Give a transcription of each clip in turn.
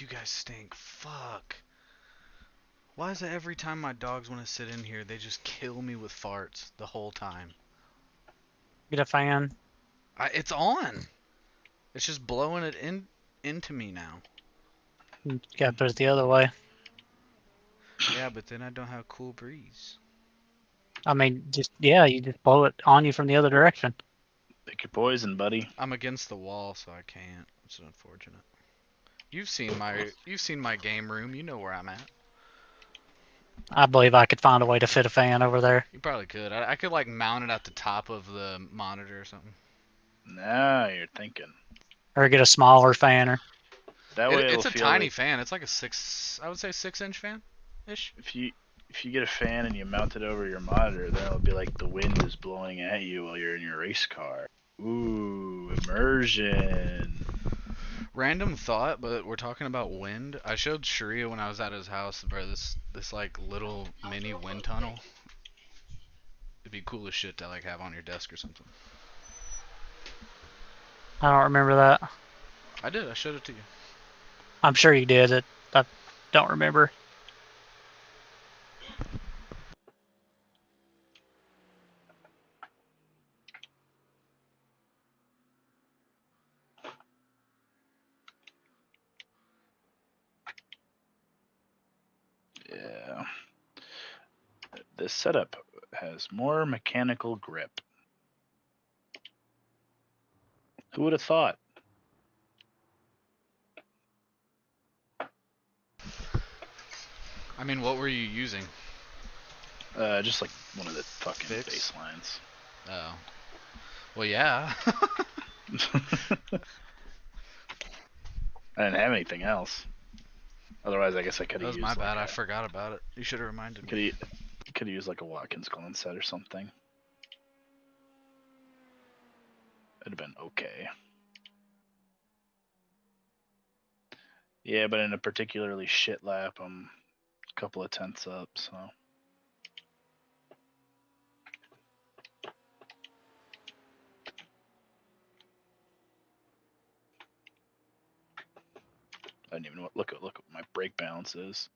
you guys stink. Fuck. Why is it every time my dogs want to sit in here, they just kill me with farts the whole time? Get a fan. It's on. It's just blowing it into me now. You gotta put it the other way. Yeah, but then I don't have a cool breeze. I mean, you just blow it on you from the other direction. Pick your poison, buddy. I'm against the wall, so I can't. It's unfortunate. You've seen my game room. You know where I'm at. I believe I could find a way to fit a fan over there. You probably could. I could like mount it at the top of the monitor or something. Now you're thinking. Or get a smaller fanner. That way It's a feel tiny like fan. It's like I would say 6-inch fan, ish. if you get a fan and you mount it over your monitor, then it'll be like the wind is blowing at you while you're in your race car. Ooh, immersion. Random thought, but we're talking about wind. I showed Sharia when I was at his house, bro. This like little mini wind tunnel. It'd be cool as shit to like have on your desk or something. I don't remember that. I did. I showed it to you. I'm sure you did. I don't remember. Yeah. This setup has more mechanical grip. Who would have thought? I mean, what were you using? Just like one of the fucking Fix? baselines. Oh. Well, yeah. I didn't have anything else. Otherwise, I guess I could That have was used. my bad. I forgot about it. You should have reminded me. Could have used like a Watkins Glen set or something. It'd have been okay. Yeah, but in a particularly shit lap, I'm a couple of tenths up, so. I didn't even look at what my brake balance is.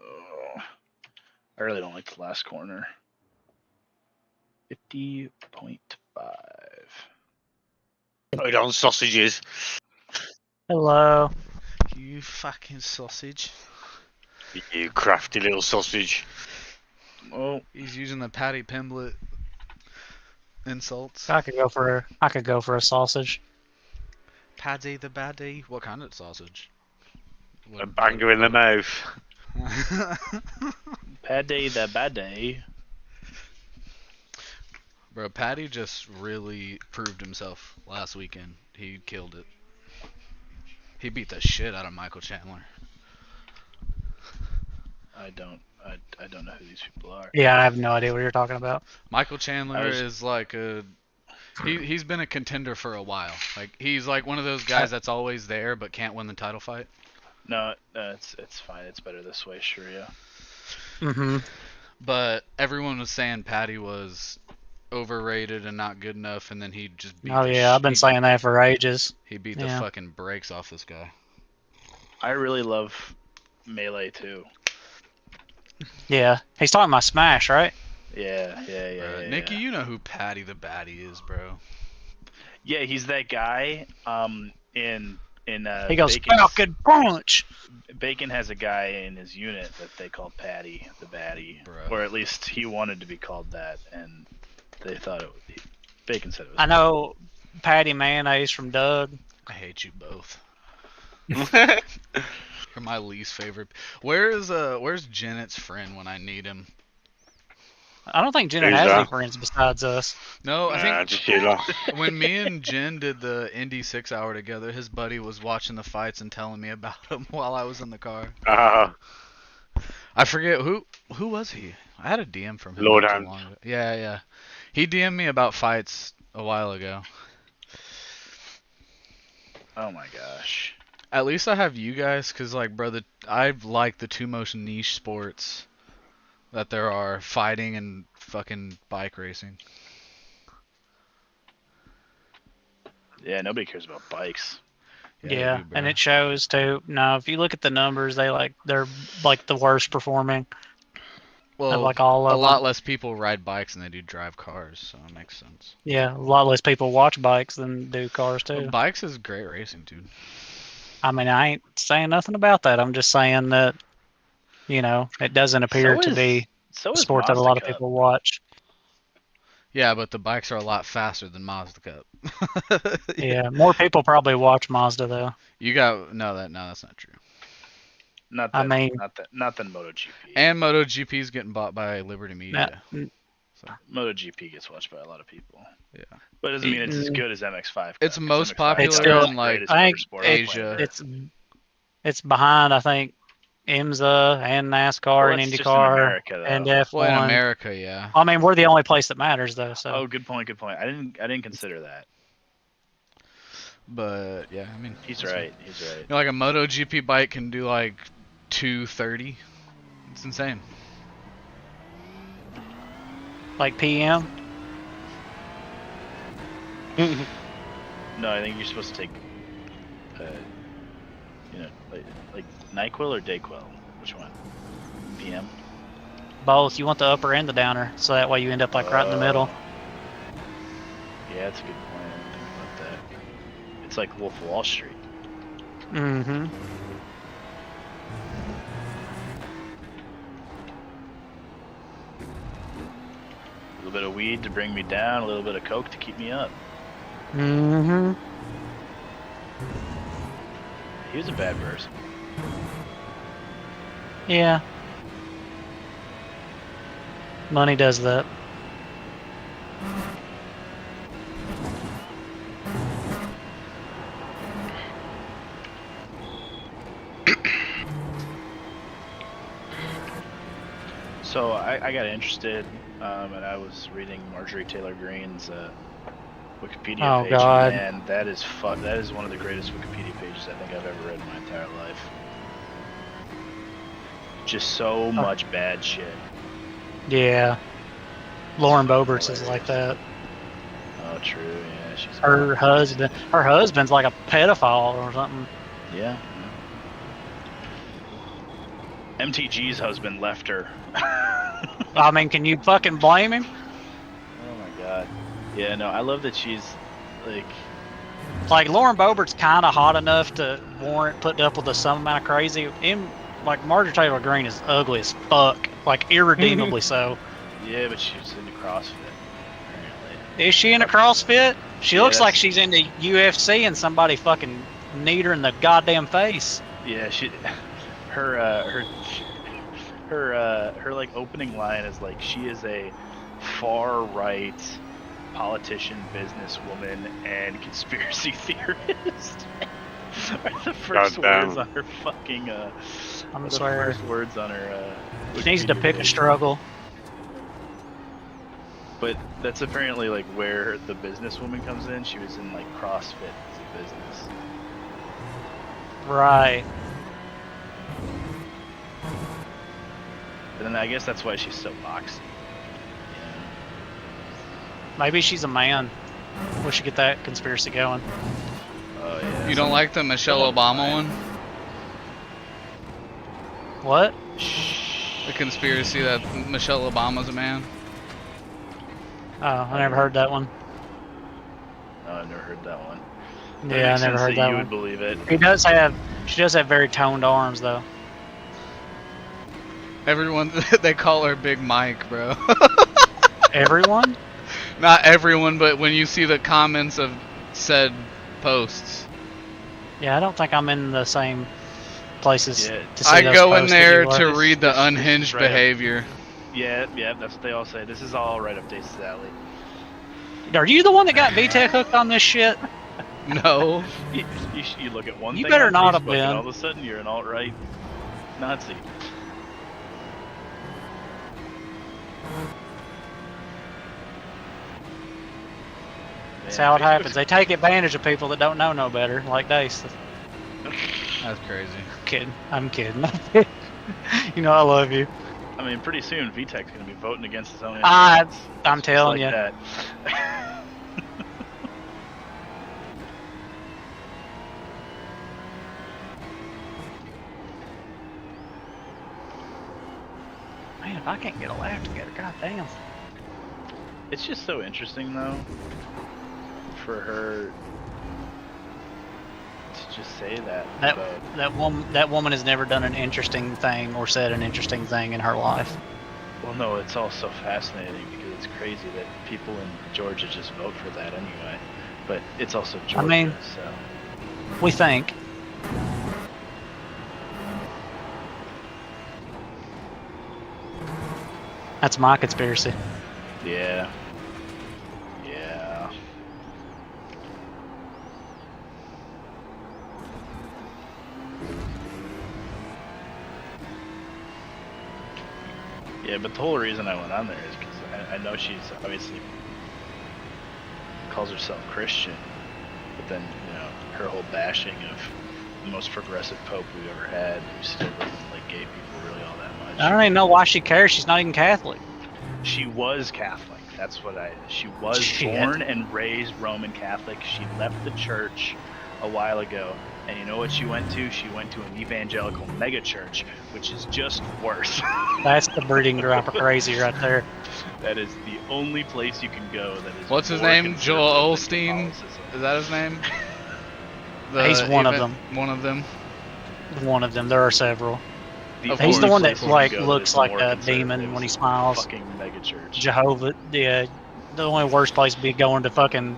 Oh, I really don't like the last corner. 50.5. Put on sausages. Hello. You fucking sausage. You crafty little sausage. Oh, He's using the Patty Pimblett insults. I could go for a sausage. Paddy the baddie. What kind of sausage? A banger in the mouth. Paddy the bad day. Bro, Patty just really proved himself last weekend. He killed it. He beat the shit out of Michael Chandler. I don't know who these people are. Yeah, I have no idea what you're talking about. Michael Chandler is like he's been a contender for a while. Like he's like one of those guys that's always there but can't win the title fight. No, it's fine. It's better this way, Sharia. Mm-hmm. But everyone was saying Patty was overrated and not good enough, and then he just beat I've been saying that for ages. He beat the fucking brakes off this guy. I really love Melee too. Yeah, he's talking about Smash, right? Yeah. Nikki, you know who Patty the Batty is, bro. Yeah, he's that guy. In he goes Falcon Punch. Bacon has a guy in his unit that they call Patty the Batty, or at least he wanted to be called that, and they thought it would be. Bacon said it was. I know Patty Mayonnaise from Doug. I hate you both. You're my least favorite. Where's Janet's friend when I need him? I don't think Janet has any friends besides us. No, I think just you lot. When me and Jen did the Indy 6 hour together, his buddy was watching the fights and telling me about them while I was in the car. I forget who was he? I had a DM from him. Lord not too long ago. Yeah. He DM'd me about fights a while ago. Oh my gosh. At least I have you guys, cause like, brother, I like the two most niche sports that there are: fighting and fucking bike racing. Yeah, nobody cares about bikes. Yeah, they do, and bro. it shows too. No, if you look at the numbers, they're like the worst performing of Well, like all a of them. lot less people ride bikes than they do drive cars, so it makes sense. Yeah, a lot less people watch bikes than do cars But too. bikes is great racing, dude. I mean, I ain't saying nothing about that. I'm just saying that, it doesn't appear to be So a is sport that a Mazda lot of Cup. people watch. Yeah, but the bikes are a lot faster than Mazda Cup. Yeah, more people probably watch Mazda though. You got no, that's not true. Not I that, mean, not than MotoGP. And MotoGP is getting bought by Liberty that, Media. So MotoGP gets watched by a lot of people. yeah, But it doesn't mean it's as good as MX5 Cup. It's 'cause most MX5 popular It's still- in like I think Asia. it's behind, I think, IMSA and NASCAR and Well, that's just in IndyCar America, though. and F1. Well, in America, yeah. I mean, we're the only place that matters though. So. Oh, good point. I didn't consider that. But yeah, I mean, He's that's right. fine. He's right. You know, like a MotoGP bike can do like 230. It's insane. Like PM. No, I think you're supposed to take, like NyQuil or DayQuil. Which one? PM. Both. You want the upper and the downer, so that way you end up like right in the middle. Yeah, that's a good point. I didn't think about that. It's like Wolf of Wall Street. Mm-hmm. A little bit of weed to bring me down, a little bit of coke to keep me up. Mm-hmm. He was a bad person. Yeah. Money does that. So I got interested, and I was reading Marjorie Taylor Greene's Wikipedia Oh, page, God. and that is that is one of the greatest Wikipedia pages I think I've ever read in my entire life. Just so much bad shit. Yeah. Lauren Boberts is like that. Oh, true. Yeah, she's Her husband's like a pedophile or something. Yeah. MTG's husband left her. I mean, can you fucking blame him? Oh my god. Yeah, no, I love that she's like. Like Lauren Bobert's kind of hot enough to warrant putting up with some amount of crazy. Like Marjorie Taylor Greene is ugly as fuck, like irredeemably so. Yeah, but she's into CrossFit. Apparently. Is she into CrossFit? She Yeah, looks like that's- she's into UFC and somebody fucking kneed her in the goddamn face. Yeah, her like opening line is like she is a far right politician, businesswoman, and conspiracy theorist. Are the first Goddamn. words on her fucking I'm the swear. first words on her She needs to Wikipedia pick a page. struggle. But that's apparently like where the businesswoman comes in. She was in like CrossFit as a business. Right. And then I guess that's why she's so boxy. Maybe she's a man. We should get that conspiracy going. Oh yeah. You don't like the Michelle Obama one? What? The conspiracy that Michelle Obama's a man? Oh, I never heard that one. No, I've never heard that one. That Yeah, I makes never sense heard that you one. would believe it. She does have very toned arms though. Everyone, they call her Big Mike, bro. Everyone? Not everyone, but when you see the comments of said posts. Yeah, I don't think I'm in the same places Yeah. to see I those go in posts that there you are. to read the This is unhinged right up- behavior. Yeah, that's what they all say. This is all right up Dace's alley. Are you the one that got VTech hooked on this shit? No. You look at one You thing better on not have Facebook been. and all of a sudden you're an alt-right Nazi. That's Man, how it Facebook's- happens. They take advantage of people that don't know no better, like Dace. That's crazy. Kidding. I'm kidding. You know I love you. I mean, pretty soon VTech's going to be voting against his own I'm interests. telling Just you. like that. if I can't get a laugh together, goddamn. It's just so interesting though, for her to just say that. That woman has never done an interesting thing or said an interesting thing in her life. Well, no, it's all so fascinating because it's crazy that people in Georgia just vote for that anyway. But it's also Georgia, I mean, so. We think. That's my conspiracy. Yeah. Yeah. Yeah, but the whole reason I went on there is because I know she's obviously calls herself Christian, but then, you know, her whole bashing of the most progressive pope we've ever had, who still doesn't like gay people really all that much. I don't even know why she cares. She's not even Catholic. She was Catholic. That's what she was Shit. born and raised Roman Catholic. She left the church a while ago. And you know what she went to? She went to an evangelical megachurch, which is just worse. That's the breeding ground for crazy right there. That is the only place you can go that is. What's his more name? Joel conservative than Osteen? Catholicism. Is that his name? He's one of them. One of them. One of them. There are several. The He's the only one that place you can like go that looks is like more a conservative demon when he is smiles. Fucking megachurch. Jehovah. Yeah. The only worst place would be going to fucking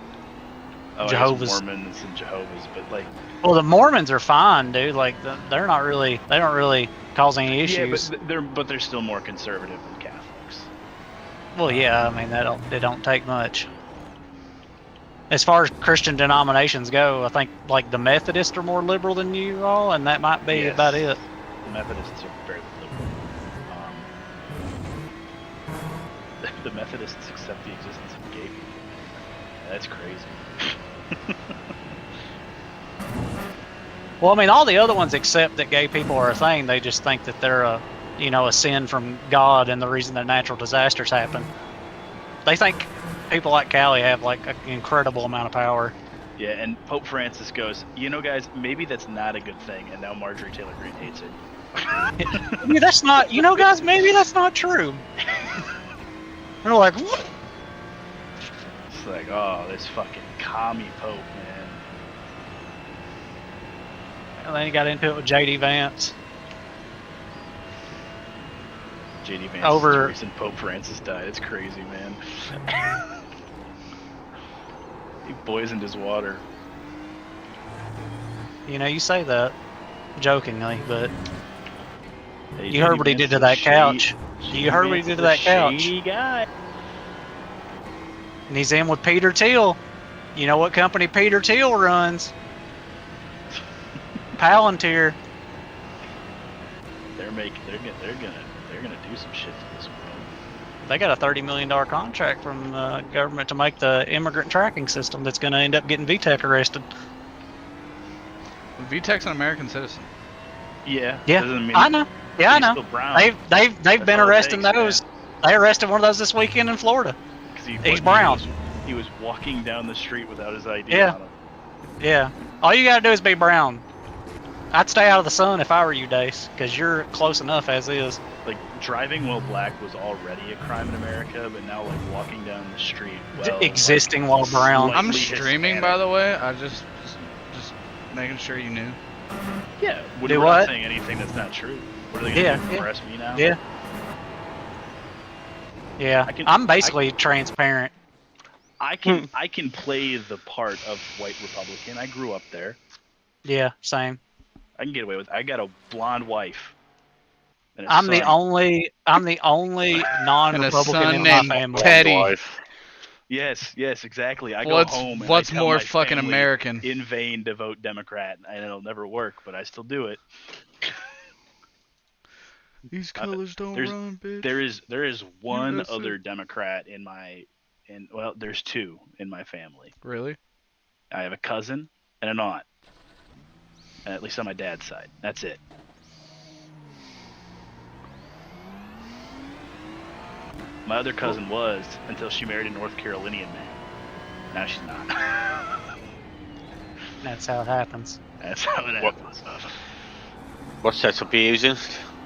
Jehovah's. Mormons and Jehovah's, but like. Well, the Mormons are fine, dude. Like they're not really. They don't really cause any issues. Yeah, but they're still more conservative than Catholics. Well, yeah. I mean, they don't take much. As far as Christian denominations go, I think like the Methodists are more liberal than you all, and that might be Yes. about it. The Methodists are very liberal. The Methodists accept the existence of gay people. That's crazy. Well, I mean, all the other ones accept that gay people are a thing. They just think that they're a sin from God, and the reason that natural disasters happen. They think people like Callie have like an incredible amount of power. Yeah, and Pope Francis goes, you know, guys, maybe that's not a good thing, and now Marjorie Taylor Greene hates it. Yeah, that's not. You know, guys, maybe that's not true. They're like, what? It's like, oh, this fucking commie Pope, man. And then he got into it with J.D. Vance. J.D. Vance Over- recent Pope Francis died. It's crazy, man. He poisoned his water. You know, you say that jokingly, but Hey, you heard what he did to that couch. You heard what he did to that couch. Shady guy. And he's in with Peter Thiel. You know what company Peter Thiel runs? Palantir. They're gonna do some shit to this world. They got a $30 million contract from the government to make the immigrant tracking system that's going to end up getting VTech arrested. VTech's an American citizen. Yeah. Yeah, Doesn't mean I know. Yeah, I he's know. still brown. They've That's been all it arresting takes, those. man. They arrested one of those this weekend in Florida. 'Cause He's brown. He was walking down the street without his ID Yeah. on him. Yeah. All you got to do is be brown. I'd stay out of the sun if I were you, Dace, because you're close enough as is. Like, driving while black was already a crime in America, but now, like, walking down the street while... Existing while brown. I'm slightly streaming, Hispanic. by the way. I just making sure you knew. Yeah. Do We're what? not saying anything that's not true. What are they going to do, arrest me now? Yeah. Yeah. I I'm basically transparent. I can play the part of white Republican. I grew up there. Yeah, same. I can get away with it. I got a blonde wife. And a I'm the son. only non-Republican son in my named family. Teddy. Wife. Yes, exactly. I What's go home and what's I tell more my fucking family American? in vain to vote Democrat, and it'll never work, but I still do it. These colors don't there's- run, bitch. There is one USA. other Democrat well, there's two in my family. Really? I have a cousin and an aunt, at least on my dad's side. That's it. My other cousin was until she married a North Carolinian man. Now she's not. That's how it happens. That's how it What? happens. What setup are you using?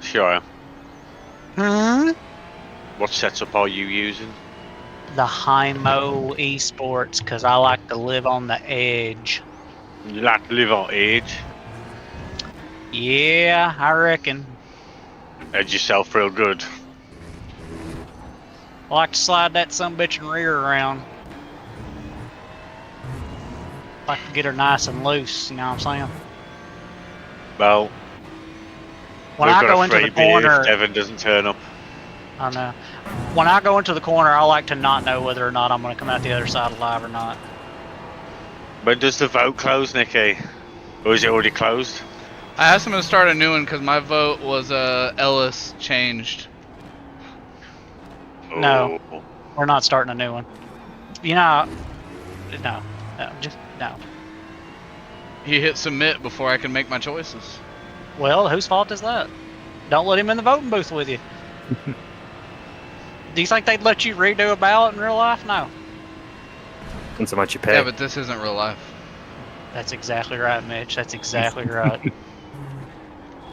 Sure. Hmm? What setup are you using? The Hymo Esports, because I like to live on the edge. You like to live on edge. Yeah, I reckon. Edge yourself real good. I like to slide that sumbitch and rear around. Like to get her nice and loose, you know what I'm saying? Well, When we've I got go a into the freebie corner, if Devon doesn't turn up. I know. When I go into the corner, I like to not know whether or not I'm going to come out the other side alive or not. When does the vote close, Nikki? Or is it already closed? I asked him to start a new one because my vote was Ellis changed. No. Oh. We're not starting a new one. You know, no, just no. He hit submit before I could make my choices. Well, whose fault is that? Don't let him in the voting booth with you. Do you think they'd let you redo a ballot in real life? No. Depends how much you pay. Yeah, but this isn't real life. That's exactly right, Mitch. That's exactly right.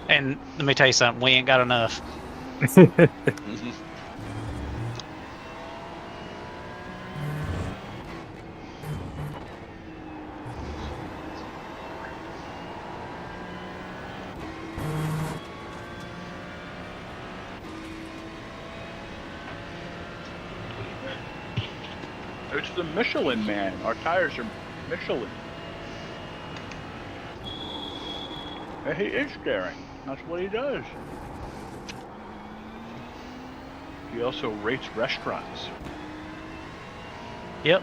And let me tell you something. We ain't got enough. It's the Michelin Man. Our tires are Michelin. And he is daring. That's what he does. He also rates restaurants. Yep.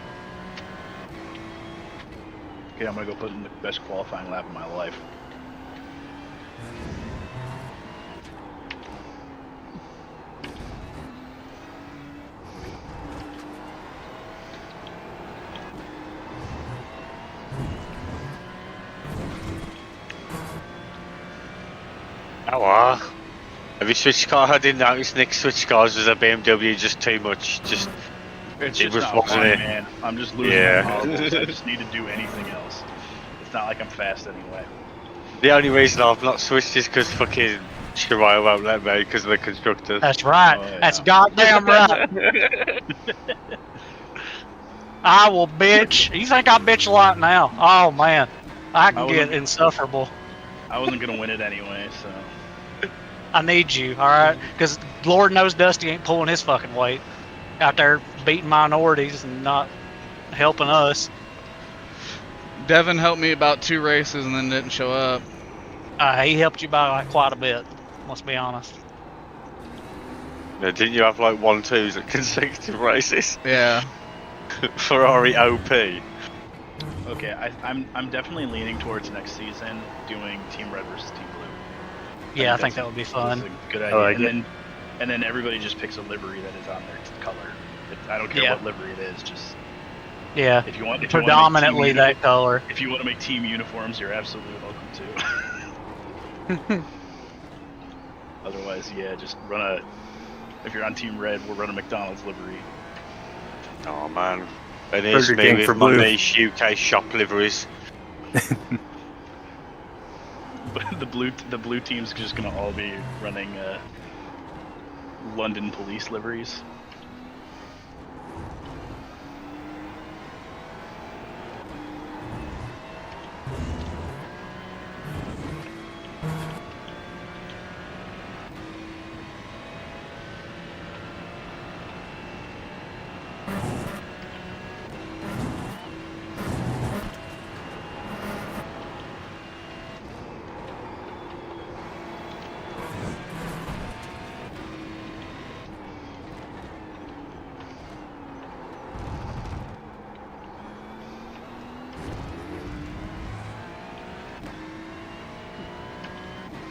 Okay, I'm gonna go put in the best qualifying lap of my life. Oh, have you switched cars? I didn't notice Nick switched cars as a BMW just too much. Just It's It just was, not wasn't fun, it? man. I'm just losing Yeah. my marbles. I just need to do anything else. It's not like I'm fast anyway. the only reason I've not switched is because fucking Shariah won't let me because of the constructors. That's right. Oh, yeah. That's goddamn right. I will bitch. You think I bitch a lot now? Oh, man. I can I get wouldn't- insufferable. I wasn't gonna win it anyway, so. I need you, alright? Because Lord knows Dusty ain't pulling his fucking weight. Out there beating minorities and not helping us. Devin helped me about 2 races and then didn't show up. He helped you by like quite a bit. Let's be honest. Now, didn't you have like 1-2s at consecutive races? Yeah. Ferrari OP. Okay, I'm definitely leaning towards next season doing Team Red versus Team Blue. Yeah, I think that would be That's fun. a good idea. like it. And then everybody just picks a livery that is on their color. I don't care Yeah. what livery it is. Just Yeah, if you want, predominantly that color. If you want to make team uniforms, you're absolutely welcome to. Otherwise, yeah, just run a. If you're on Team Red, we'll run a McDonald's livery. Oh man. It is Burger me King with for my blue. niche UK shop liveries. But the blue team's just gonna all be running London police liveries.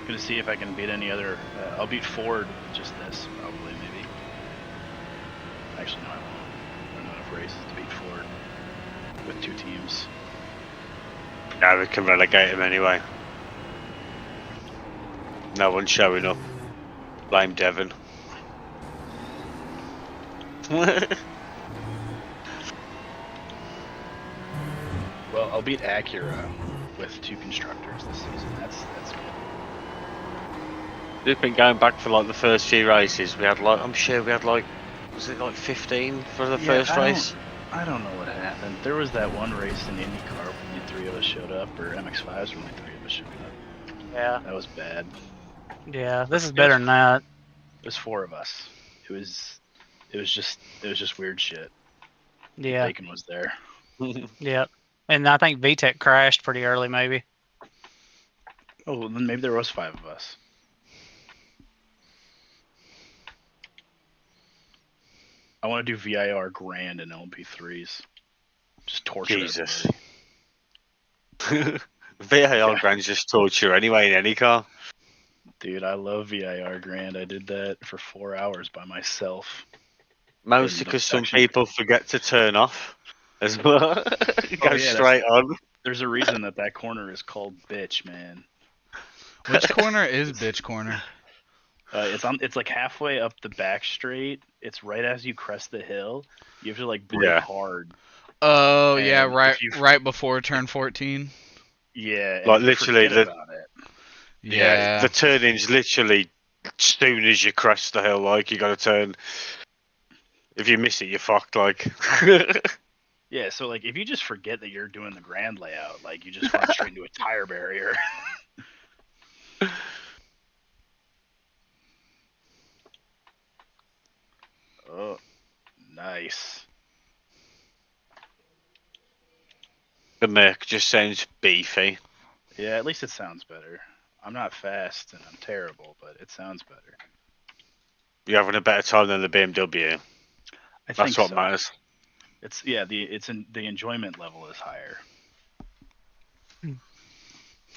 Gonna see if I can beat any other. I'll beat Ford with just this, probably, maybe. Actually, no, I won't. I don't have enough races to beat Ford with 2 teams. Now we can relegate him anyway. No one's showing up. Blame Devon. Well, I'll beat Acura with 2 constructors this season. That's good. We've been going back for like the first few races. We had like, I'm sure we had like Was it like 15 for the Yeah, first race? I don't know what happened. There was that one race in IndyCar when the 3 of us showed up, or MX5s when the 3 of us showed up. Yeah. That was bad. Yeah. This is better than that. It was 4 of us. It was just weird shit. Yeah. Bacon was there. Yep. And I think VTEC crashed pretty early, maybe. Oh, well, then maybe there was 5 of us. I want to do VIR grand and LMP3s. Just torture Jesus. everybody. VAR Yeah. grand's just torture anyway in any car. Dude, I love VIR grand. I did that for 4 hours by myself. Mostly In the because some section. people forget to turn off as well. Go yeah, straight on. There's a reason that corner is called bitch, man. Which corner is bitch corner? It's like halfway up the back straight. It's right as you crest the hill. You have to like brake Yeah. hard. Oh yeah, And right, if you- right before turn 14. Yeah, and Like, if you literally forget the- about it. Yeah. The turning's literally as soon as you crest the hill, like you gotta turn. If you miss it, you're fucked, like. Yeah, so like if you just forget that you're doing the grand layout, like you just run straight into a tire barrier. Oh, nice. The Merc just sounds beefy. Yeah, at least it sounds better. I'm not fast and I'm terrible, but it sounds better. You're having a better time than the BMW. I That's think what so. matters. The enjoyment level is higher.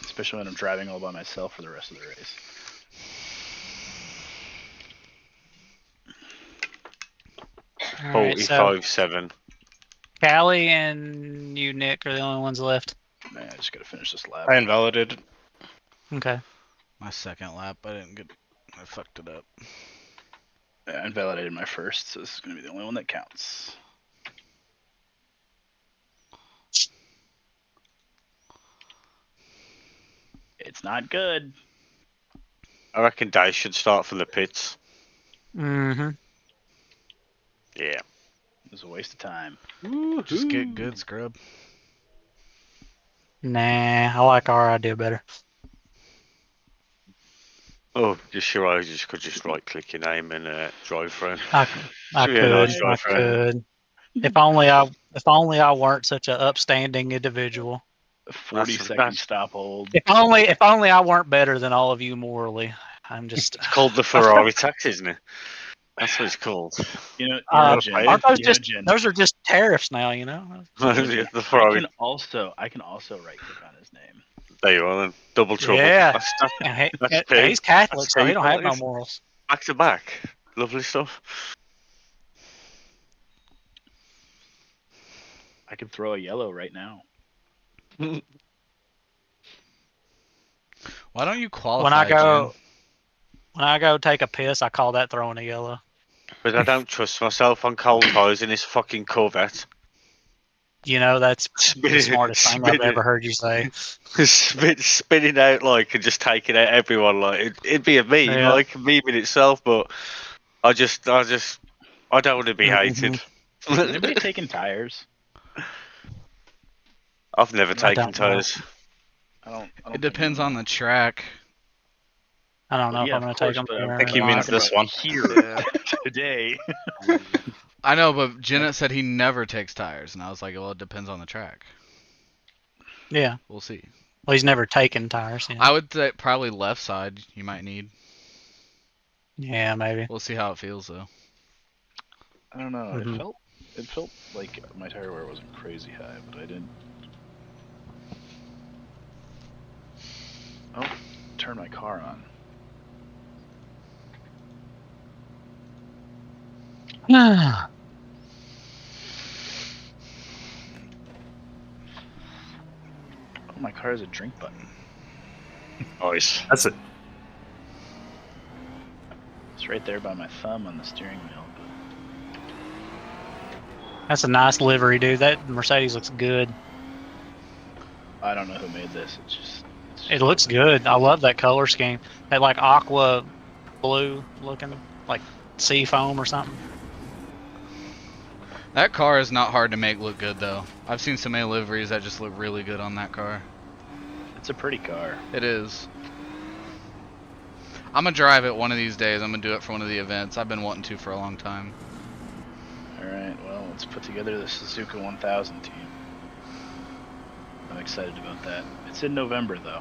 Especially when I'm driving all by myself for the rest of the race. All right, so 45-7. Callie and you, Nick, are the only ones left. Man, I just gotta finish this lap. I invalidated. Okay. My second lap, I fucked it up. Yeah, I invalidated my first, so this is gonna be the only one that counts. It's not good. I reckon Day should start from the pits. Mm-hmm. Yeah. It was a waste of time. Just get good, scrub. Nah, I like our idea better. Oh, just sure I could just right click your name and drive through. I Should be a nice could. I drive through. could. If only I weren't such an upstanding individual. A 40-second that's- stop hold. If only I weren't better than all of you morally. I'm just. It's called the Ferrari tax, isn't it? That's what it's called. You know, Aren't those just Imogen, those are just tariffs now, you know? The I Ferrari. can also right click on his name. There you are then. Double trouble. Yeah. That's And That's big. he's Catholic, That's so he don't have no big. morals. back to back. Lovely stuff. I could throw a yellow right now. Why don't you qualify? When I go take a piss, I call that throwing a yellow. But I don't trust myself on cold tires in this fucking Corvette. You know, that's the smartest thing I've spinning- ever heard you say. Spinning out like and just taking out everyone like it'd be a meme, Yeah. like a meme in itself. But I don't want to be hated. Has anybody taken tires? I've never I taken don't know. tires. I don't It depends on the track. I don't know Yeah, if I'm of going to take course, them. but I'm or think he not. means this one. here today. I know, but Jenna said he never takes tires, and I was like, well, it depends on the track. Yeah. We'll see. Well, he's never taken tires. Yeah, I would say probably left side you might need. yeah maybe. We'll see how it feels though. I don't know. Mhm. It felt like my tire wear wasn't crazy high, but I didn't. Oh, turn my car on. Oh, my car has a drink button. Nice. That's it. It's right there by my thumb on the steering wheel. That's a nice livery, dude. That Mercedes looks good. I don't know who made this. It's just It looks good. I love that color scheme. That like aqua blue looking, like sea foam or something. That car is not hard to make look good though. I've seen so many liveries that just look really good on that car. It's a pretty car. It is. I'm gonna drive it one of these days. I'm gonna do it for one of the events. I've been wanting to for a long time. Alright, well, let's put together the Suzuka 1000 team. I'm excited about that. It's in November, though.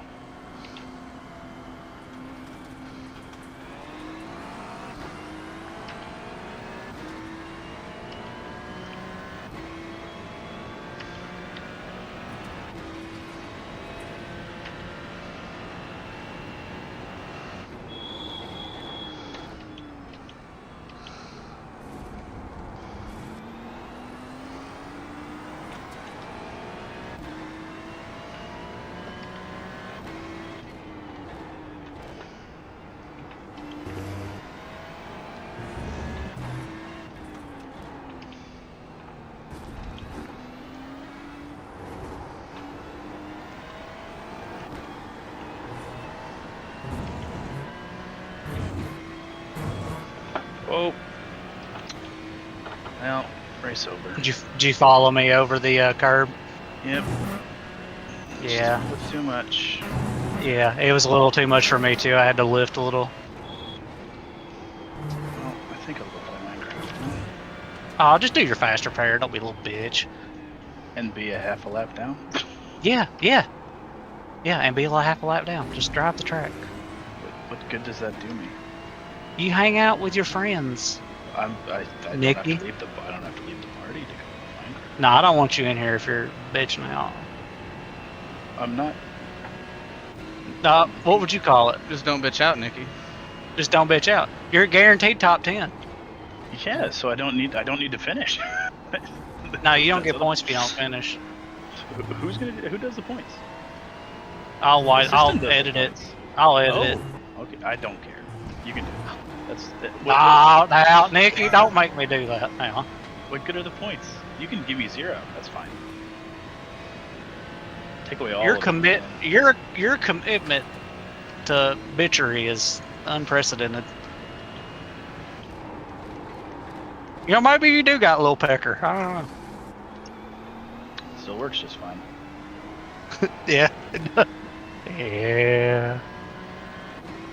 Oh. Well, race over. Did you follow me over the curb? Yep. Yeah. That's too much. Yeah, it was a little too much for me too. I had to lift a little. Well, I think I'll go play Minecraft. Oh, just do your faster pair. Don't be a little bitch. And be a half a lap down. Yeah, yeah. Yeah, and be like half a lap down. Just drive the track. What good does that do me? You hang out with your friends. I don't Nikki? have to leave I don't have to leave the party to go play Minecraft. No, I don't want you in here if you're bitching out. I'm not. What would you call it? Just don't bitch out, Nikki. Just don't bitch out. You're guaranteed top 10. Yeah, so I don't need to finish. No, you don't That's get what points if you don't finish. Who does the points? I'll The system I'll does the edit it. points. I'll edit it. Okay, I don't care. You can do it. Now, Nikki, don't make me do that now. What good are the points? You can give me 0. That's fine. Take away all. Your of them, commit, and your commitment to bitchery is unprecedented. You know, maybe you do got a little pecker. I don't know. Still works just fine. Yeah. Yeah.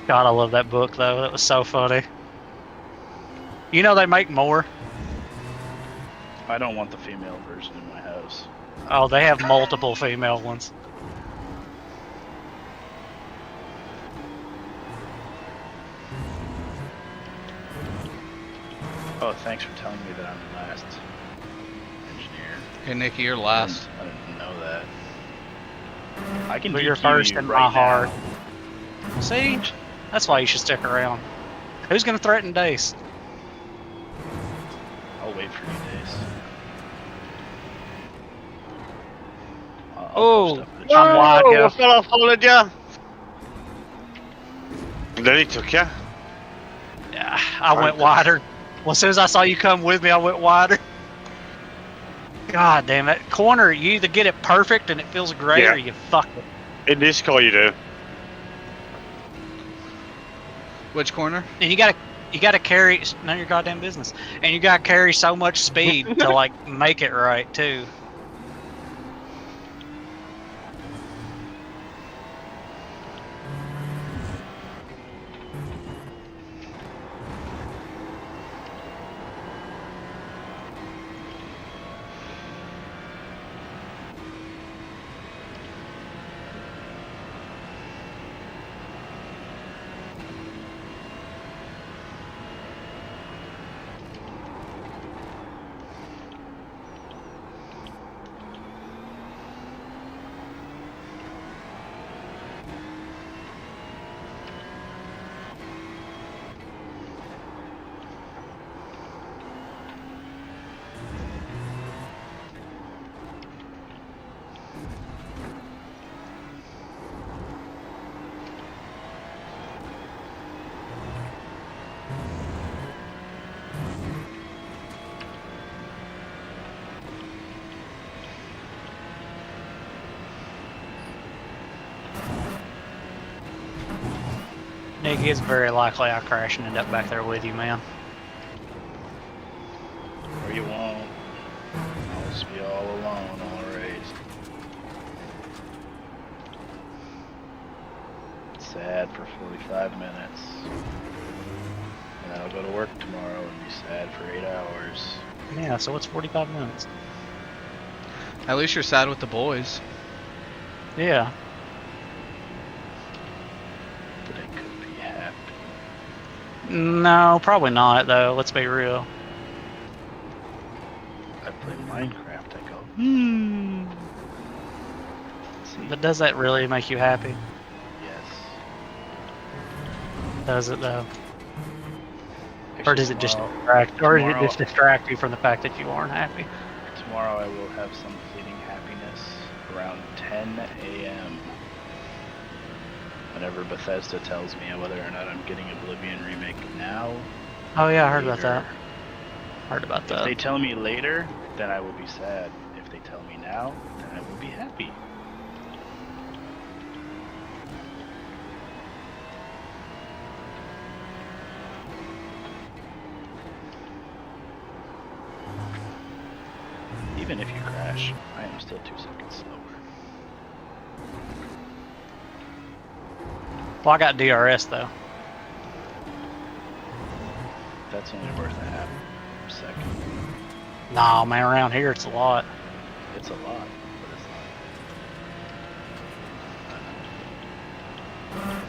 God, I love that book though. That was so funny. You know they make more. I don't want the female version in my house. Oh, they have multiple female ones. Oh, thanks for telling me that I'm the last engineer. Hey, Nikki, you're last. I didn't know that. I can. But you're DQ first you in right my heart. now. See? That's why you should stick around. Who's gonna threaten Dace? I'll wait for you, Dace. I'll Oh, post up in the I'm chat. wide, I yeah. fell off, followed you. And then he took you. Yeah, I went wider. Well, as soon as I saw you come with me, I went wider. God damn it. Corner, you either get it perfect and it feels great Yeah. or you fuck it. In this car, you do. Which corner? And you gotta carry, it's none of your goddamn business. And you gotta carry so much speed to like make it right too. Nick, it's very likely I crash and end up back there with you, man. Or you won't. sad for 45 minutes. And then I'll go to work tomorrow and be sad for 8 hours. Yeah, so it's 45 minutes. At least you're sad with the boys. Yeah. But I could be happy. No, probably not, though. Let's be real. I play Minecraft, I go, See, But does that really make you happy? yes. Does it, though? Or Actually, does it just tomorrow- distract? Or does it tomorrow- just distract you from the fact that you aren't happy? Tomorrow I will have some fleeting happiness around 10 a.m. Whenever Bethesda tells me whether or not I'm getting Oblivion Remake now. Oh yeah, I heard about later. that. Heard about If that. they tell me later, then I will be sad. If they tell me now, then I will be happy. Even if you crash, I am still 2 seconds slower. Well, I got DRS though. That's only worth a half second. Nah, man, around here it's a lot. It's a lot, but it's not.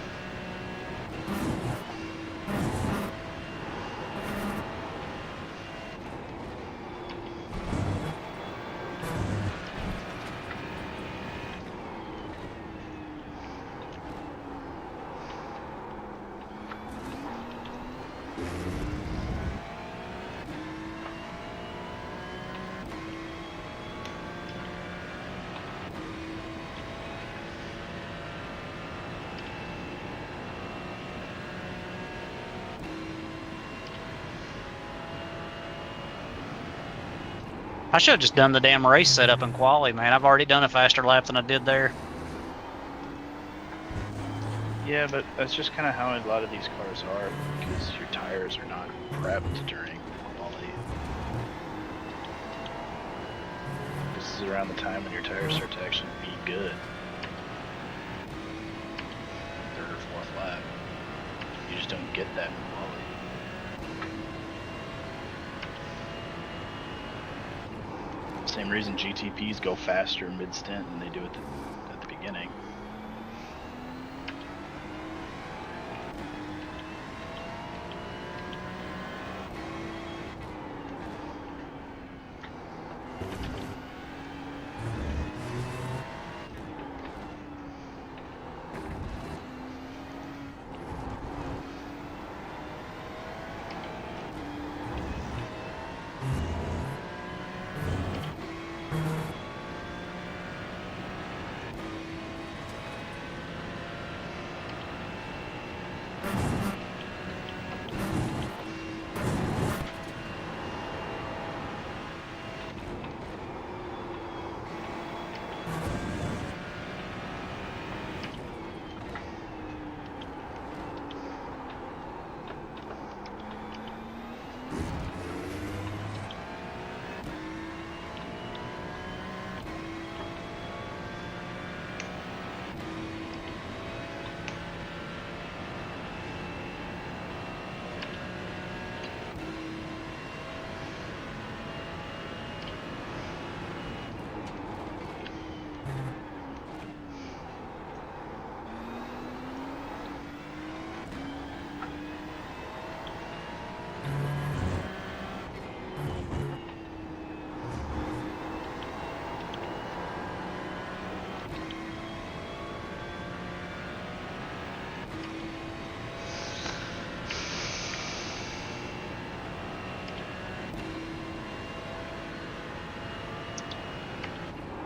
I should have just done the damn race setup in quali, man. I've already done a faster lap than I did there. Yeah, but that's just kind of how a lot of these cars are, because your tires are not prepped during quality. This is around the time when your tires start to actually be good. Third or fourth lap. You just don't get that in quality. Same reason GTPs go faster mid-stint than they do at the beginning.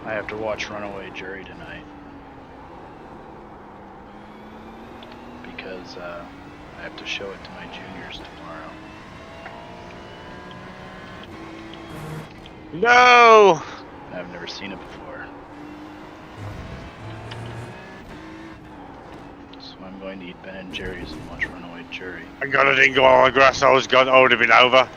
I have to watch Runaway Jury tonight. Because I have to show it to my juniors tomorrow. No! I've never seen it before. So I'm going to eat Ben and Jerry's and watch Runaway Jury. I got it, didn't go on the grass, I was gone, I would have been over.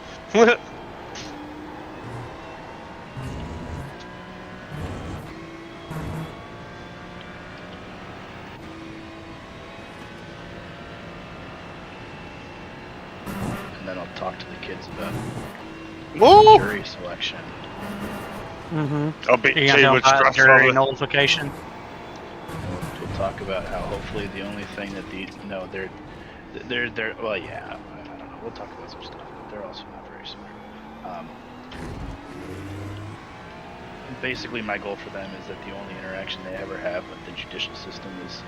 then I'll talk to the kids about Woo! jury selection. Mm-hmm. A bit You too gonna much do a stress jury for nullification? We'll talk about how hopefully the only thing that they're well, yeah, I don't know. We'll talk about some stuff, but they're also not very smart. Basically, my goal for them is that the only interaction they ever have with the judicial system is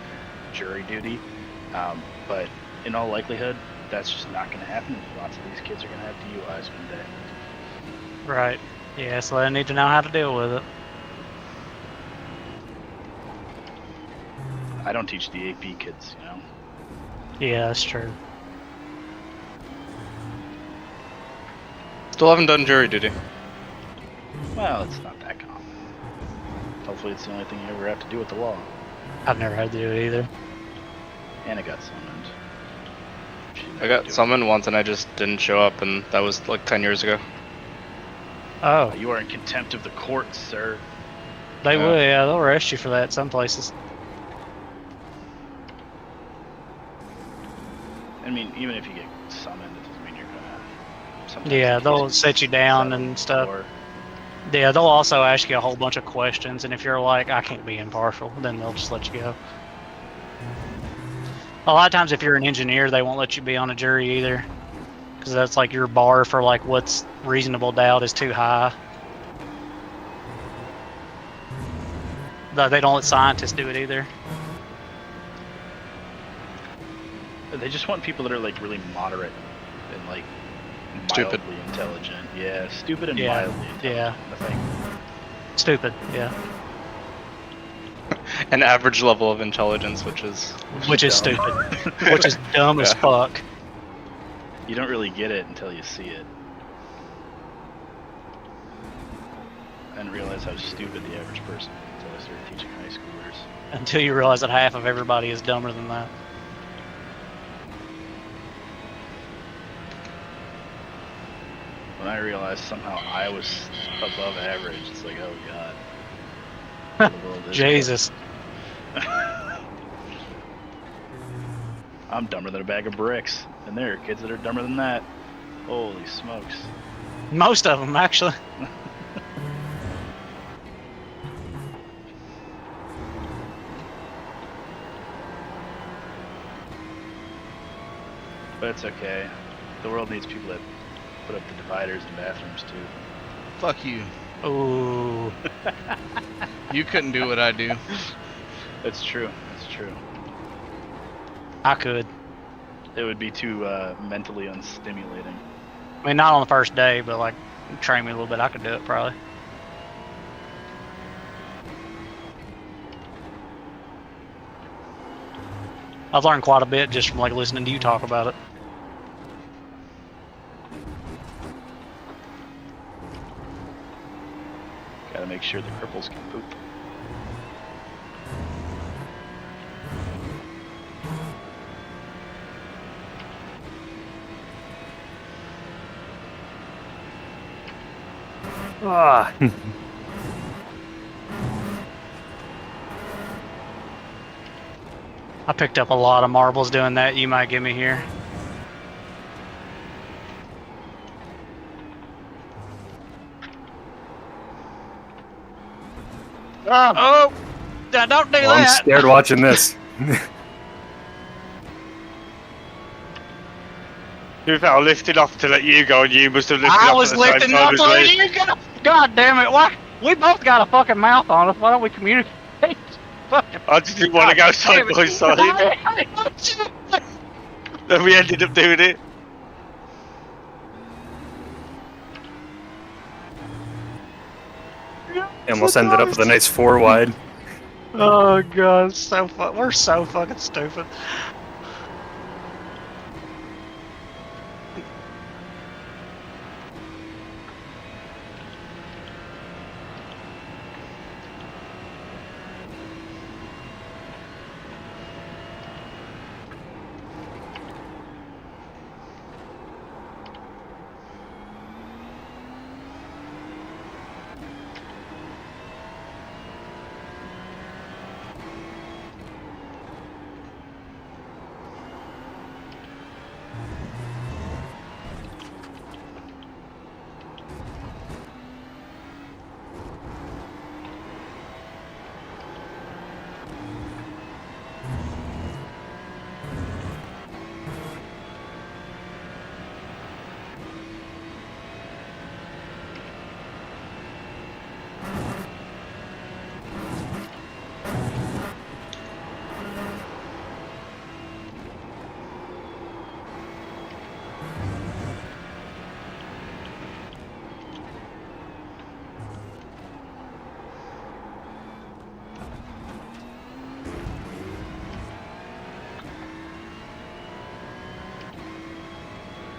jury duty. But in all likelihood, that's just not going to happen. Lots of these kids are going to have DUIs one day. Right. Yeah, so they need to know how to deal with it. I don't teach the AP kids, you know. Yeah, that's true. Still haven't done jury duty. Well, it's not that common. Hopefully, it's the only thing you ever have to do with the law. I've never had to do it either. Anna got summoned. She I never got do it. summoned once and I just didn't show up, and that was like 10 years ago. Oh, You are in contempt of the courts, sir. they Yeah. will. Yeah, they'll arrest you for that some places. I mean, even if you get summoned, it doesn't mean you're gonna. Sometimes Yeah, the they'll case set you down settled and stuff. before. Yeah, they'll also ask you a whole bunch of questions, and if you're like, I can't be impartial, then they'll just let you go. A lot of times, if you're an engineer, they won't let you be on a jury either, because that's like your bar for like what's reasonable doubt is too high. They don't let scientists do it either. They just want people that are like really moderate and like Stupid. mildly intelligent. Yeah, stupid and Yeah, mildly intelligent. yeah. I think. Stupid, yeah. An average level of intelligence, which is Which is dumb. stupid. Which is dumb as Yeah. fuck. You don't really get it until you see it. And realize how stupid the average person is until I started teaching high schoolers. Until you realize that half of everybody is dumber than that. When I realized somehow I was above average, it's like, oh god. The world is Jesus. I'm dumber than a bag of bricks, and there are kids that are dumber than that. Holy smokes. Most of them, actually. But it's okay. The world needs people that put up the dividers in bathrooms too. Fuck you. Ooh. You couldn't do what I do. That's true. That's true. I could. It would be too mentally unstimulating. I mean, not on the first day, but like, train me a little bit. I could do it probably. I've learned quite a bit just from like listening to you talk about it. Gotta make sure the cripples can poop. Ah. I picked up a lot of marbles doing that. You might give me here. Oh! Don't do Well, I'm that! scared watching this. If I lifted off to let you go, and you must have lifted I off was at the same lifting time up as so me. you go. God damn it! Why? We both got a fucking mouth on us. Why don't we communicate? Fucking. I just didn't want to go side by side. side. Then we ended up doing it. Almost ended up with a nice 4 wide. Oh god, so we're so fucking stupid.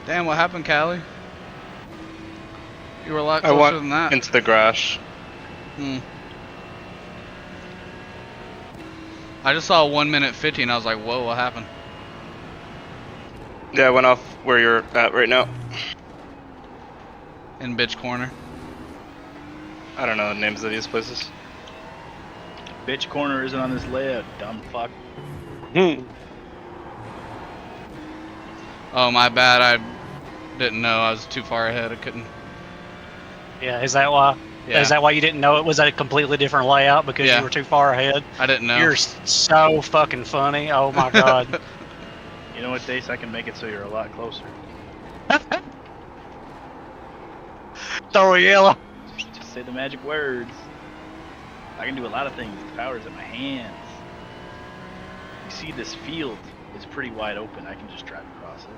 Damn, what happened, Callie? You were a lot I closer went than that. into the garage. Hmm. I just saw 1 minute 50 and I was like, whoa, what happened? Yeah, I went off where you're at right now. In bitch corner. I don't know the names of these places. Bitch corner isn't on this layout, dumb fuck. Oh, my bad. I didn't know. I was too far ahead. I couldn't. Yeah, is that why? Yeah. Is that why you didn't know it was a completely different layout because Yeah. you were too far ahead? I didn't know. You're so fucking funny. Oh my god. You know what, Dace? I can make it so you're a lot closer. Throw a yellow. Just say the magic words. I can do a lot of things. The power's in my hands. You see, this field is pretty wide open. I can just drive across it.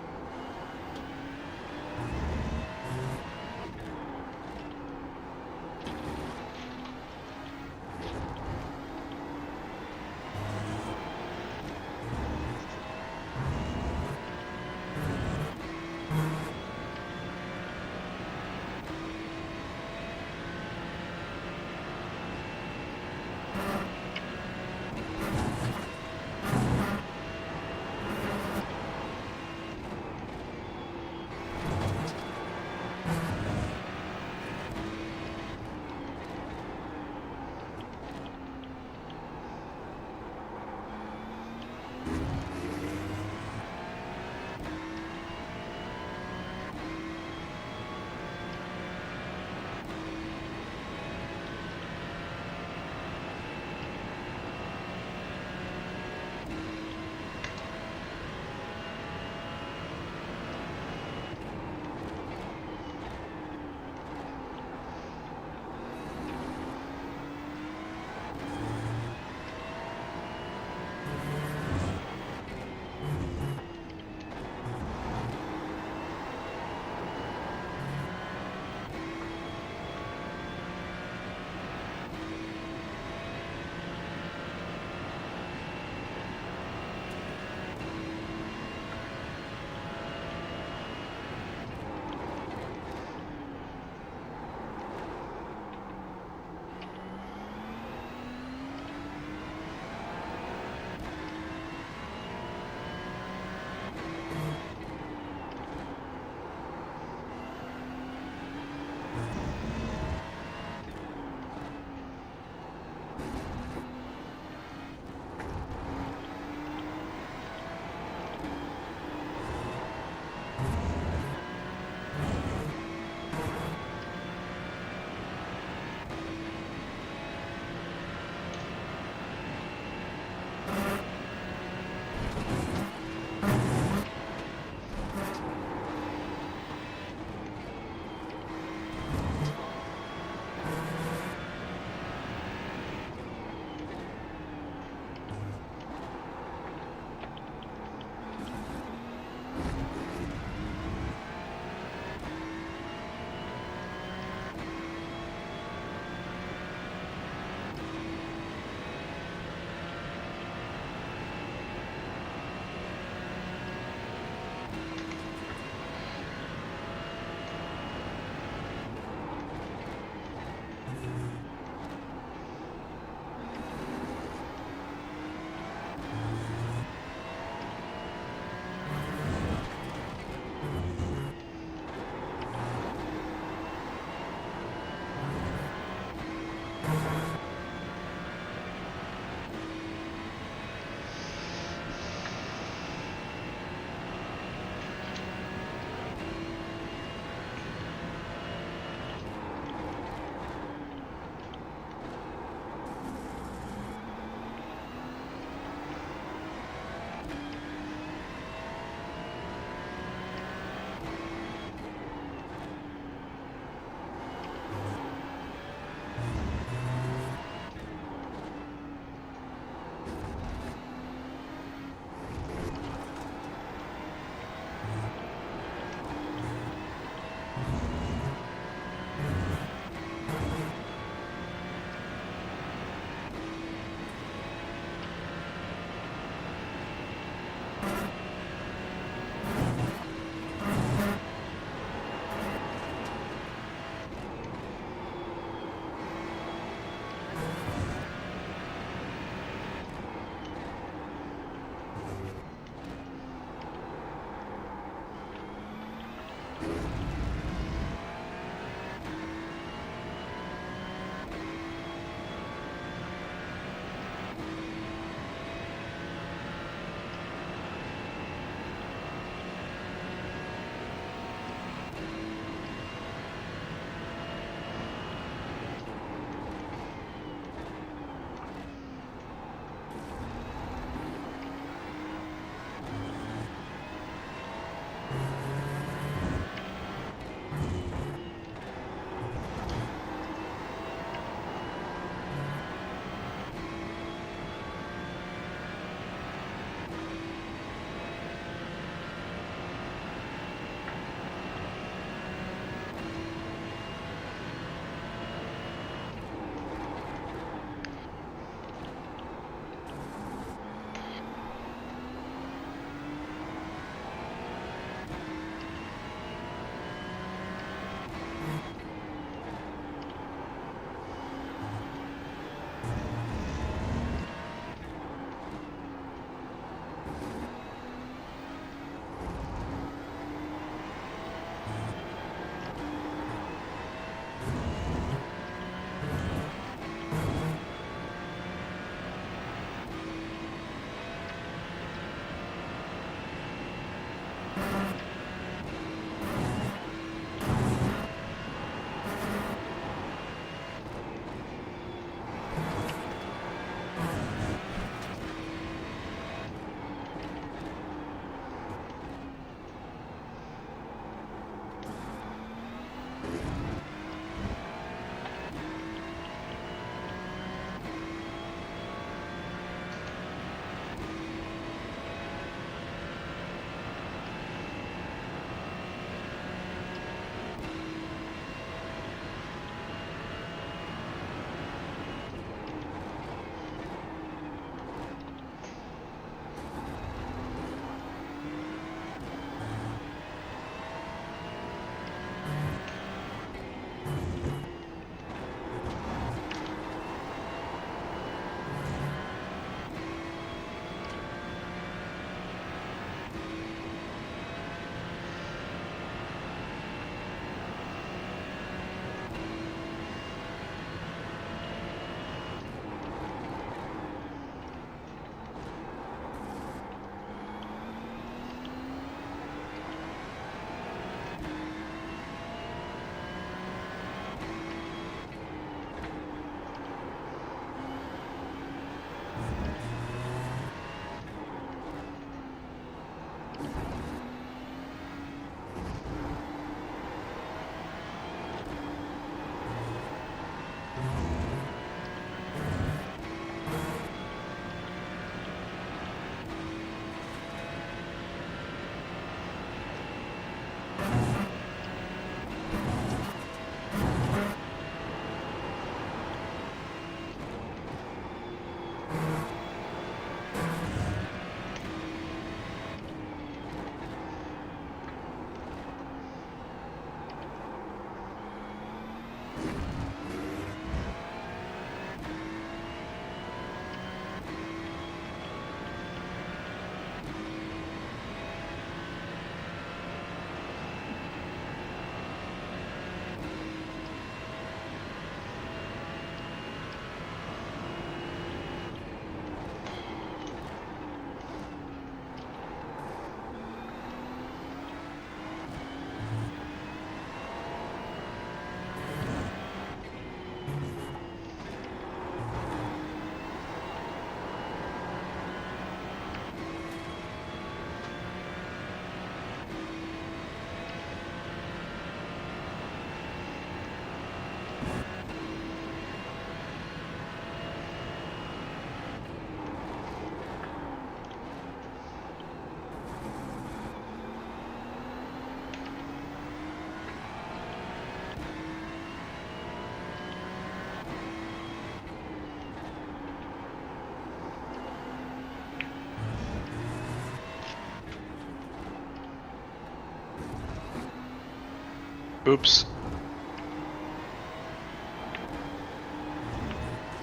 Oops.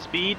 Speed.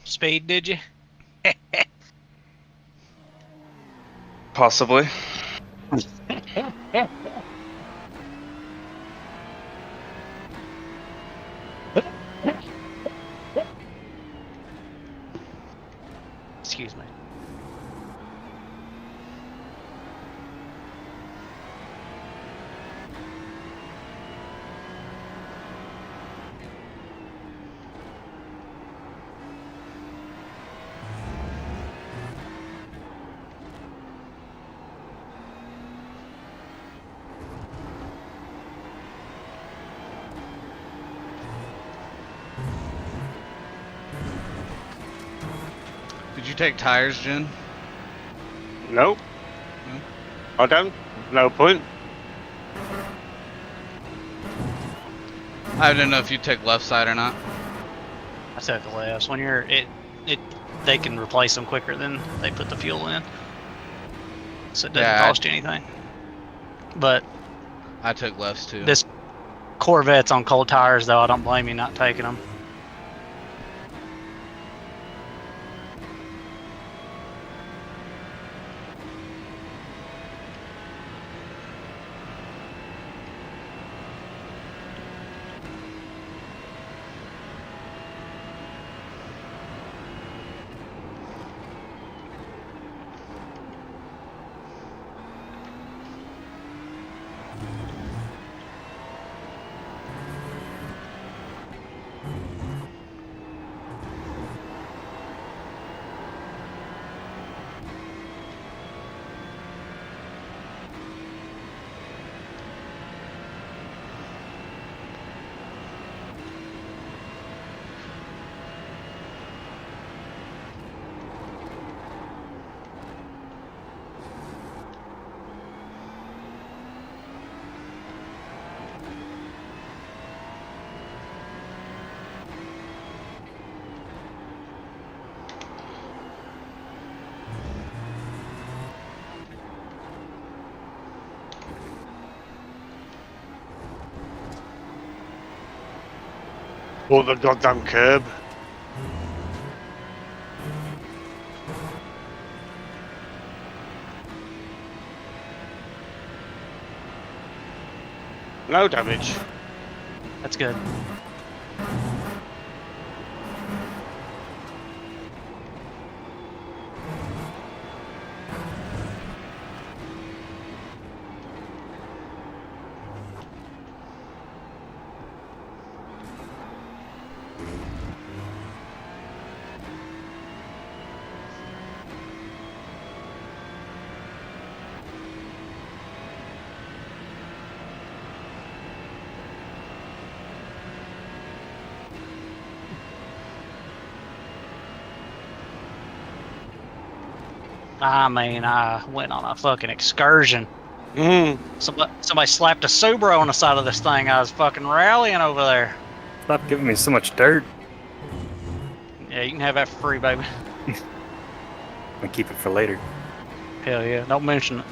Speed, did you? Possibly. Excuse me. Did you take tires, Jen? Nope. I don't. No point. I didn't know if you took left side or not. I took the lefts. When you're they can replace them quicker than they put the fuel in, so it doesn't Yeah, cost you anything. But I took lefts too. this Corvette's on cold tires, though. I don't blame you not taking them. Or the goddamn curb. No damage. That's good. I mean, I went on a fucking excursion. Somebody slapped a Subaru on the side of this thing. I was fucking rallying over there. Stop giving me so much dirt. Yeah, you can have that for free, baby. I'm gonna keep it for later. Hell yeah, don't mention it.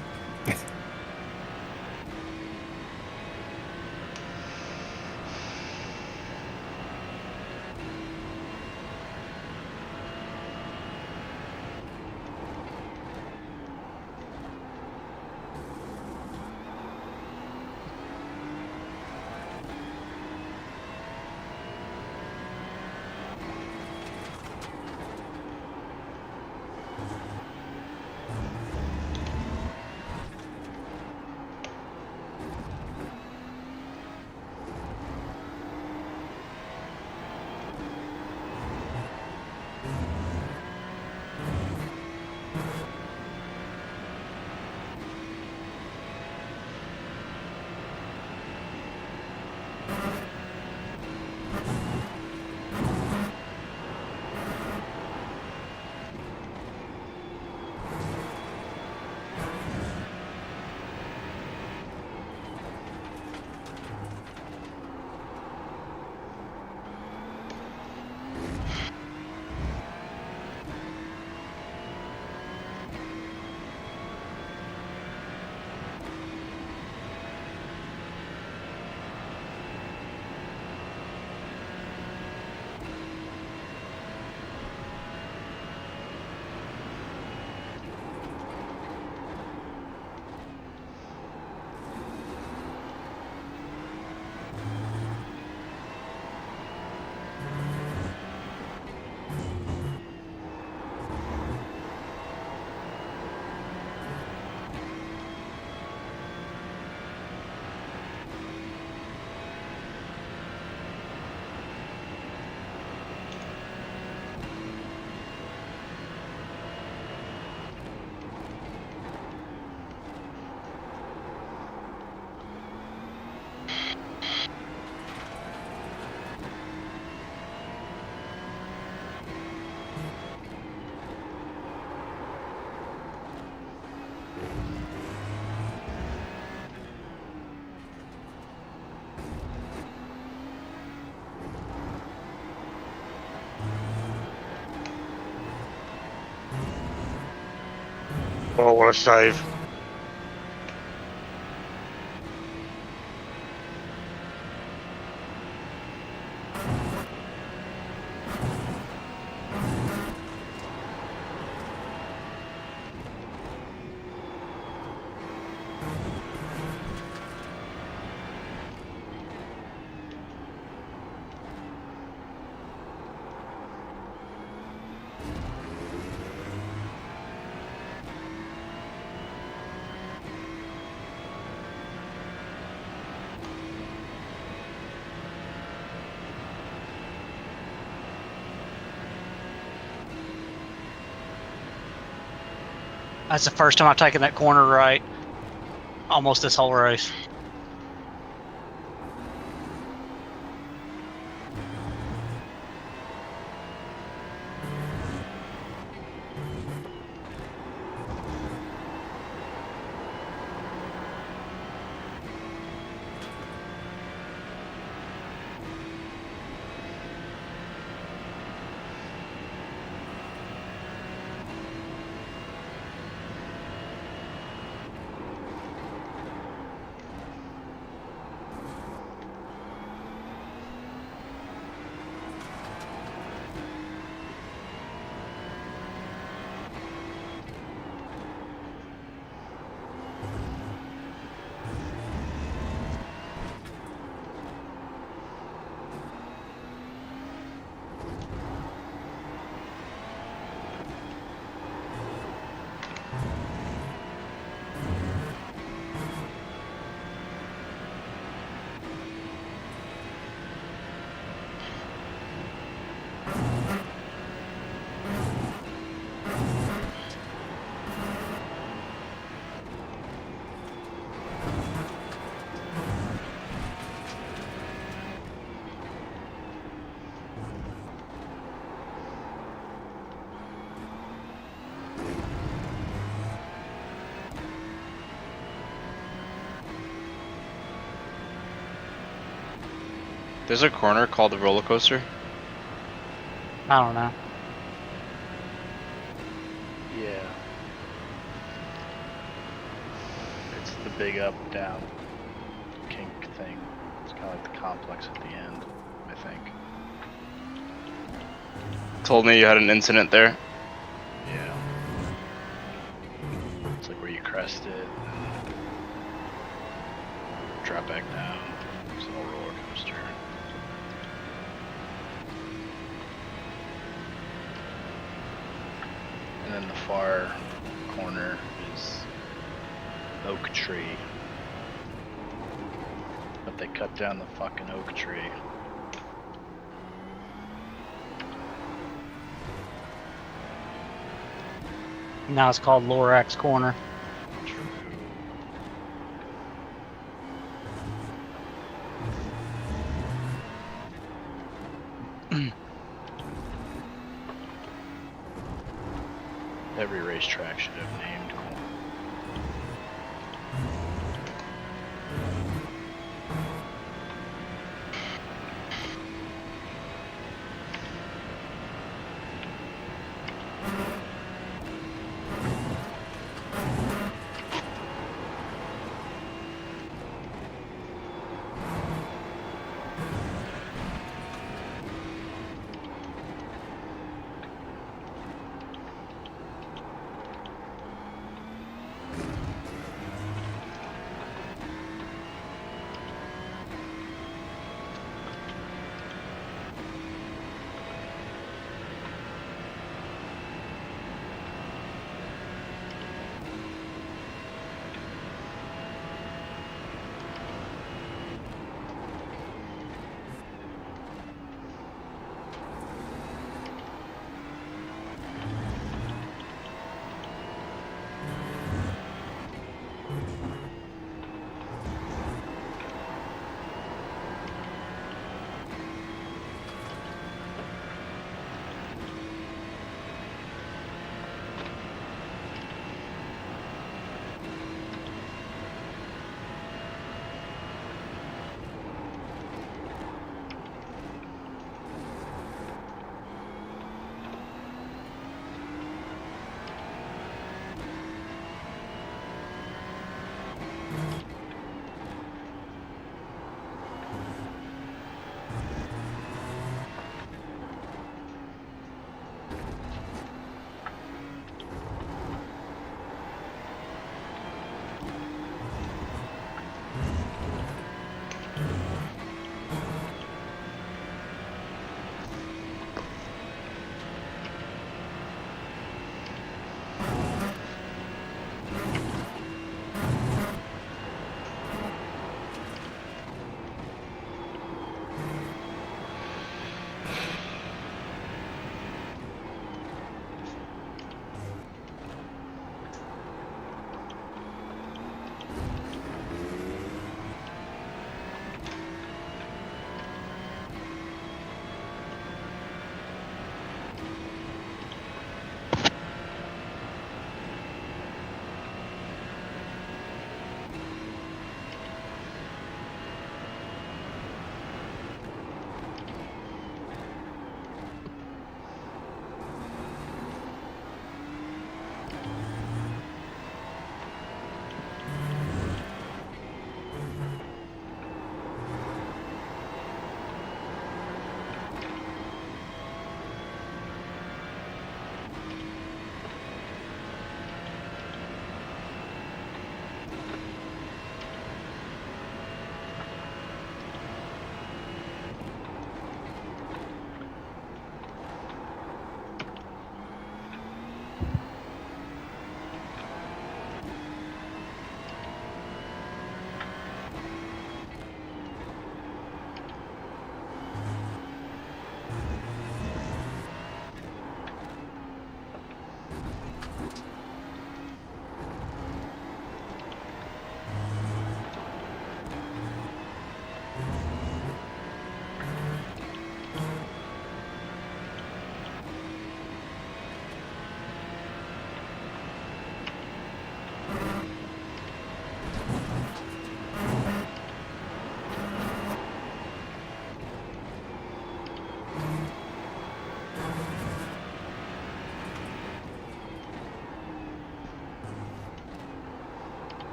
Oh, what a save. That's the first time I've taken that corner right almost this whole race. There's a corner called the roller coaster. I don't know. Yeah. It's the big up down kink thing. It's kind of like the complex at the end, I think. Told me you had an incident there. Yeah. It's like where you crest it and drop back down. It's a little roller coaster. And then the far corner is oak tree. But they cut down the fucking oak tree. Now it's called Lorax Corner. Every racetrack should have named corners.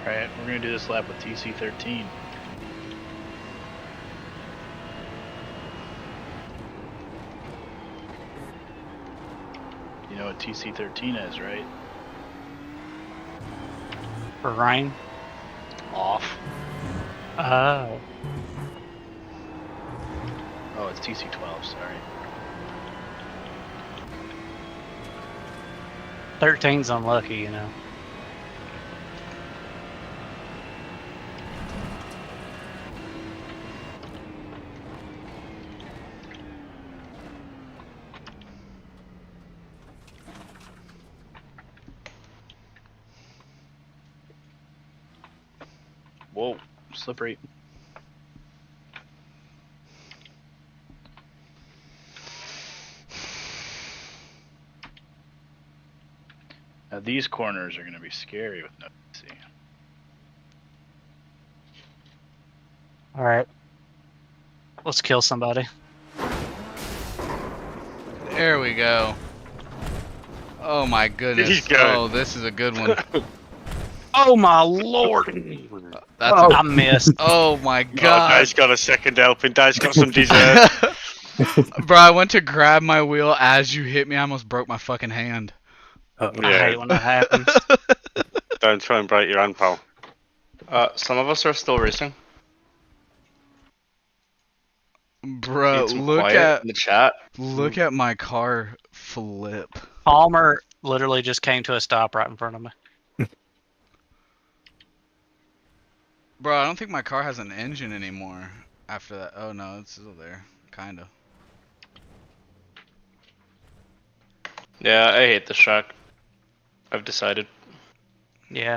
Alright, we're gonna do this lap with TC13. You know what TC13 is, right? For rain. Off. Oh. Oh, it's TC12, sorry. 13's unlucky, you know. Whoa, slippery. Now these corners are going to be scary with no TC. Alright. Let's kill somebody. There we go. Oh my goodness. He's good. Oh, this is a good one. Oh my lord! That's I missed. oh my Oh, god. Dad's got a second helping. Dad's got some dessert. Bro, I went to grab my wheel as you hit me. I almost broke my fucking hand. I Yeah. hate when that happens. Don't try and break your hand, pal. Some of us are still racing. Bro, Need some look quiet in the chat. at my car flip. Palmer literally just came to a stop right in front of me. Bro, I don't think my car has an engine anymore after that. Oh no, it's still there. Kinda. Yeah, I hate this track. I've decided. Yeah.